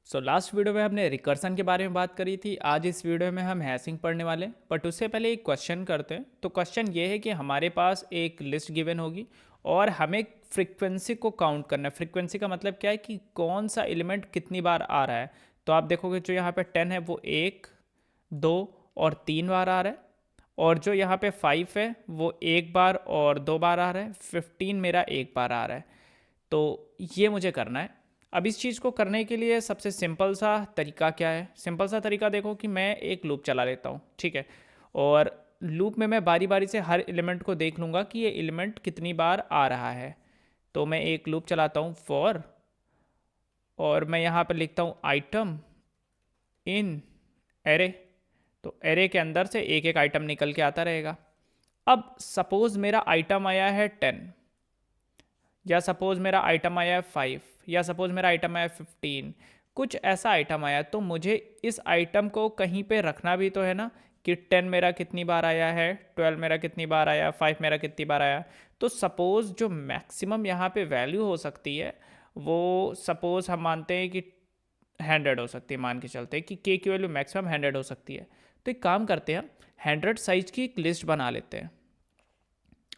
Last video में हमने recursion के बारे में बात करी थी। आज इस वीडियो में हम हैशिंग पढ़ने वाले हैं, बट उससे पहले एक क्वेश्चन करते हैं। तो क्वेश्चन ये है कि हमारे पास एक लिस्ट गिवन होगी और हमें फ्रीक्वेंसी को काउंट करना है। फ्रीक्वेंसी का मतलब क्या है कि कौन सा एलिमेंट कितनी बार आ रहा है। तो आप देखोगे जो यहाँ पे 10 है वो 1, 2 और 3 बार आ रहा है, और जो यहाँ पे 5 है वो 1 बार और 2 बार आ रहा है। 15 मेरा 1 बार आ रहा है। तो ये मुझे करना है। अब इस चीज़ को करने के लिए सबसे सिंपल सा तरीका क्या है? सिंपल सा तरीका देखो कि मैं एक लूप चला लेता हूँ, ठीक है। और लूप में मैं बारी बारी से हर एलिमेंट को देख लूँगा कि ये एलिमेंट कितनी बार आ रहा है। तो मैं एक लूप चलाता हूँ फॉर, और मैं यहाँ पर लिखता हूँ आइटम इन एरे। तो एरे के अंदर से एक एक आइटम निकल के आता रहेगा। अब सपोज मेरा आइटम आया है 10, या सपोज मेरा आइटम आया है 5, या सपोज मेरा आइटम आया है 15। कुछ ऐसा आइटम आया तो मुझे इस आइटम को कहीं पे रखना भी तो है ना, कि 10 मेरा कितनी बार आया है, 12 मेरा कितनी बार आया, 5 मेरा कितनी बार आया। तो सपोज जो मैक्सिमम यहाँ पे वैल्यू हो सकती है वो सपोज हम मानते हैं कि 100 हो सकती है। मान के चलते हैं कि के की वैल्यू मैक्सिमम 100 हो सकती है। तो एक काम करते हैं, 100 साइज की एक लिस्ट बना लेते हैं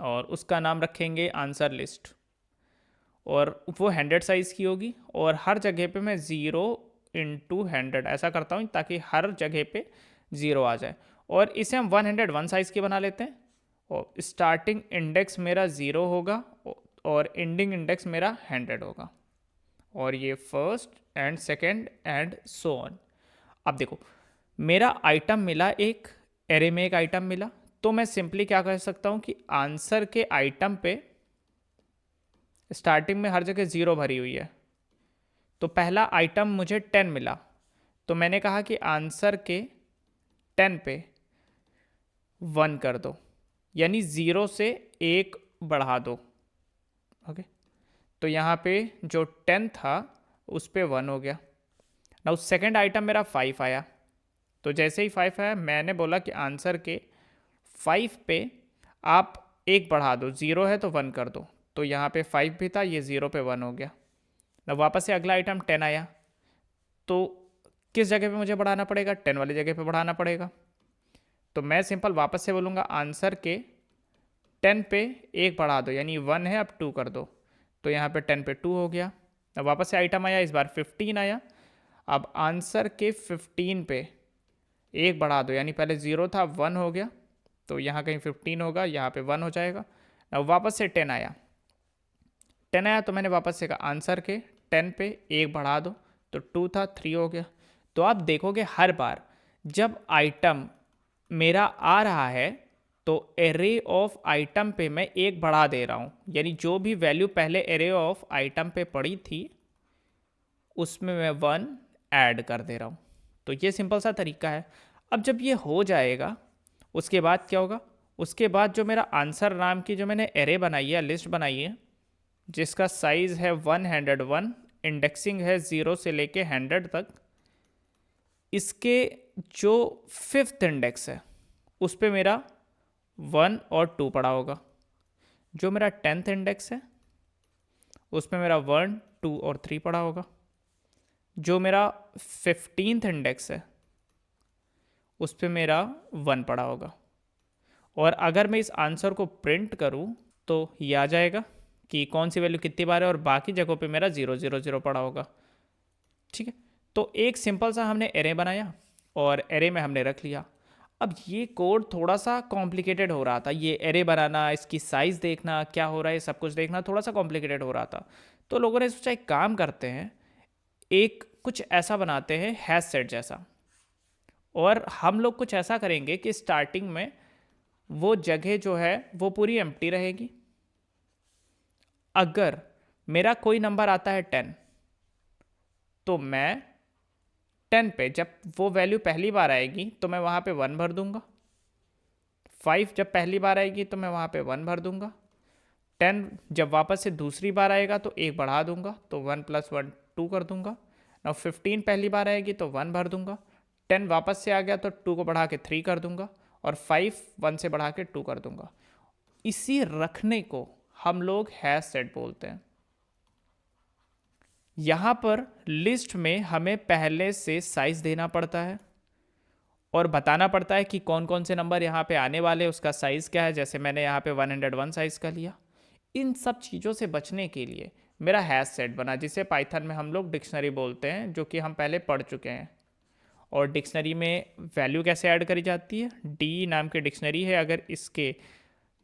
और उसका नाम रखेंगे आंसर लिस्ट। और वो 100 साइज़ की होगी, और हर जगह पे मैं 0 × 100 ऐसा करता हूँ ताकि हर जगह पे 0 आ जाए। और इसे हम 101 साइज़ की बना लेते हैं। और स्टार्टिंग इंडेक्स मेरा 0 होगा और एंडिंग इंडेक्स मेरा 100 होगा, और ये first and second and so on. अब देखो, मेरा आइटम मिला, एक एरे में एक आइटम मिला, तो मैं सिंपली क्या कर सकता हूँ कि आंसर के आइटम पे स्टार्टिंग में हर जगह 0 भरी हुई है। तो पहला आइटम मुझे 10 मिला, तो मैंने कहा कि आंसर के 10 पे 1 कर दो, यानी 0 से 1 बढ़ा दो। ओके, तो यहाँ पे जो 10 था उस पे 1 हो गया ना। उस सेकेंड आइटम मेरा 5 आया, तो जैसे ही 5 आया मैंने बोला कि आंसर के 5 पे आप 1 बढ़ा दो, 0 है तो 1 कर दो। तो यहाँ पे 5 भी था, ये 0 पे 1 हो गया ना। वापस से अगला आइटम 10 आया, तो किस जगह पे मुझे बढ़ाना पड़ेगा? 10 वाली जगह पे बढ़ाना पड़ेगा। तो मैं सिंपल वापस से बोलूँगा आंसर के 10 पे 1 बढ़ा दो, यानी 1 है अब 2 कर दो। तो यहाँ पे 10 पे 2 हो गया। अब वापस से आइटम आया, इस बार 15 आया। अब आंसर के 15 पे 1 बढ़ा दो, यानी पहले 0 था 1 हो गया, तो यहाँ कहीं 15 होगा, यहाँ पे 1 हो जाएगा। अब वापस से 10 आया, 10 आया तो मैंने वापस से कहा आंसर के 10 पे 1 बढ़ा दो, तो 2 था 3 हो गया। तो आप देखोगे हर बार जब आइटम मेरा आ रहा है तो एरे ऑफ आइटम पे मैं 1 बढ़ा दे रहा हूँ, यानी जो भी वैल्यू पहले एरे ऑफ आइटम पे पड़ी थी उसमें मैं 1 ऐड कर दे रहा हूँ। तो ये सिंपल सा तरीका है। अब जब ये हो जाएगा उसके बाद क्या होगा? उसके बाद जो मेरा आंसर नाम की जो मैंने एरे बनाई है, लिस्ट बनाई है, जिसका साइज है 101, इंडेक्सिंग है 0 से लेके 100 तक, इसके जो 5th इंडेक्स है उस पर मेरा 1 और 2 पड़ा होगा। जो मेरा 10th इंडेक्स है उस पर मेरा 1, 2 और 3 पड़ा होगा। जो मेरा 15th इंडेक्स है उस पर मेरा 1 पड़ा होगा। और अगर मैं इस आंसर को प्रिंट करूं तो ये आ जाएगा कि कौन सी वैल्यू कितनी बार है, और बाकी जगहों पे मेरा 0 0 0 पड़ा होगा। ठीक है, तो एक सिंपल सा हमने एरे बनाया और एरे में हमने रख लिया। अब ये कोड थोड़ा सा कॉम्प्लिकेटेड हो रहा था, ये एरे बनाना, इसकी साइज़ देखना क्या हो रहा है, सब कुछ देखना थोड़ा सा कॉम्प्लिकेटेड हो रहा था। तो लोगों ने सोचा एक काम करते हैं, एक कुछ ऐसा बनाते हैं हैश सेट जैसा, और हम लोग कुछ ऐसा करेंगे कि स्टार्टिंग में वो जगह जो है वो पूरी एम्प्टी रहेगी। अगर मेरा कोई नंबर आता है 10, तो मैं 10 पे जब वो वैल्यू पहली बार आएगी तो मैं वहाँ पे 1 भर दूंगा। 5 जब पहली बार आएगी तो मैं वहाँ पे 1 भर दूंगा। 10 जब वापस से दूसरी बार आएगा तो 1 बढ़ा दूंगा, तो 1 + 1 2 कर दूंगा। ना 15 पहली बार आएगी तो 1 भर दूंगा। 10 वापस से आ गया तो 2 को बढ़ा के 3 कर दूंगा, और 5 1 से बढ़ा के 2 कर दूंगा। इसी रखने को हम लोग हैश सेट बोलते हैं। यहाँ पर लिस्ट में हमें पहले से साइज देना पड़ता है और बताना पड़ता है कि कौन कौन से नंबर यहाँ पे आने वाले, उसका साइज़ क्या है। जैसे मैंने यहाँ पे 101 साइज़ का लिया। इन सब चीज़ों से बचने के लिए मेरा हैश सेट बना, जिसे पाइथन में हम लोग डिक्शनरी बोलते हैं, जो कि हम पहले पढ़ चुके हैं। और डिक्शनरी में वैल्यू कैसे ऐड करी जाती है, डी नाम की डिक्शनरी है, अगर इसके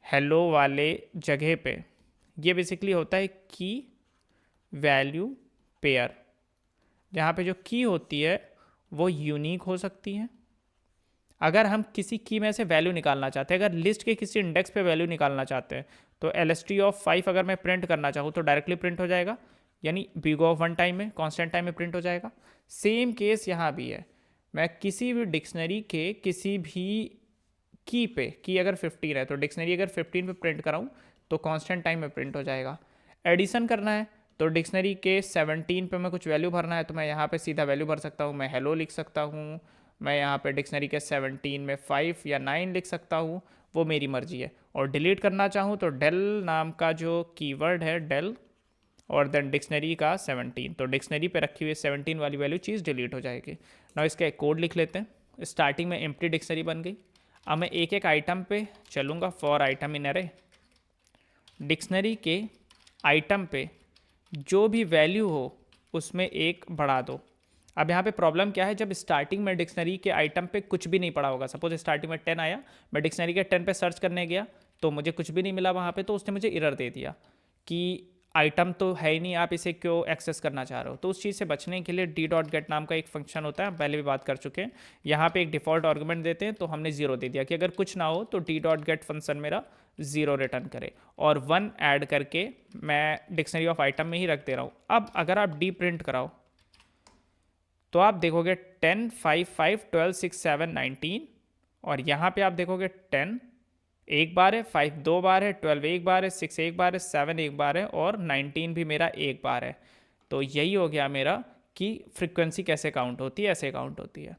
हेलो वाले जगह पे, ये बेसिकली होता है की वैल्यू पेयर, जहाँ पे जो की होती है वो यूनिक हो सकती है। अगर हम किसी की में से वैल्यू निकालना चाहते हैं, अगर लिस्ट के किसी इंडेक्स पे वैल्यू निकालना चाहते हैं, तो LST ऑफ 5 अगर मैं प्रिंट करना चाहूँ तो डायरेक्टली प्रिंट हो जाएगा, यानी बिग ऑफ 1 टाइम में, कांस्टेंट टाइम में प्रिंट हो जाएगा। सेम केस यहाँ भी है। मैं किसी भी डिक्शनरी के किसी भी की पे, की अगर 15 है तो डिक्शनरी अगर 15 पे प्रिंट कराऊँ तो कांस्टेंट टाइम में प्रिंट हो जाएगा। एडिशन करना है तो डिक्शनरी के 17 पे मैं कुछ वैल्यू भरना है तो मैं यहाँ पे सीधा वैल्यू भर सकता हूँ। मैं हेलो लिख सकता हूँ, मैं यहाँ पे डिक्शनरी के 17 में 5 या 9 लिख सकता हूँ, वो मेरी मर्जी है। और डिलीट करना चाहूँ तो डेल नाम का जो कीवर्ड है, डेल और देन डिक्शनरी का 17, तो डिक्शनरी पे रखी हुई 17 वाली वैल्यू चीज़ डिलीट हो जाएगी। ना इसका एक कोड लिख लेते हैं। स्टार्टिंग में एम्प्टी डिक्शनरी बन गई। अब मैं एक एक आइटम पे चलूँगा। फॉर आइटम इन अरे, डिक्शनरी के आइटम पे जो भी वैल्यू हो उसमें एक बढ़ा दो। अब यहाँ पे प्रॉब्लम क्या है, जब स्टार्टिंग में डिक्शनरी के आइटम पे कुछ भी नहीं पड़ा होगा, सपोज स्टार्टिंग में 10 आया, मैं डिक्शनरी के 10 पे सर्च करने गया तो मुझे कुछ भी नहीं मिला वहाँ पे, तो उसने मुझे एरर दे दिया कि आइटम तो है ही नहीं, आप इसे क्यों एक्सेस करना चाह रहे हो। तो उस चीज़ से बचने के लिए d.get नाम का एक फंक्शन होता है, हम पहले भी बात कर चुके हैं। यहाँ पे एक डिफ़ॉल्ट आर्गुमेंट देते हैं, तो हमने 0 दे दिया कि अगर कुछ ना हो तो d.get फंक्शन मेरा 0 रिटर्न करे, और 1 ऐड करके मैं डिक्शनरी ऑफ आइटम में ही रख दे रहा हूँ। अब अगर आप डी प्रिंट कराओ तो आप देखोगे 10, 5, 5, 12, 6, 7, 19, और यहाँ पे आप देखोगे 10 एक बार है, 5 दो बार है, 12 एक बार है, 6 एक बार है, 7 एक बार है, और 19 भी मेरा एक बार है। तो यही हो गया मेरा कि फ्रीक्वेंसी कैसे काउंट होती है, ऐसे काउंट होती है।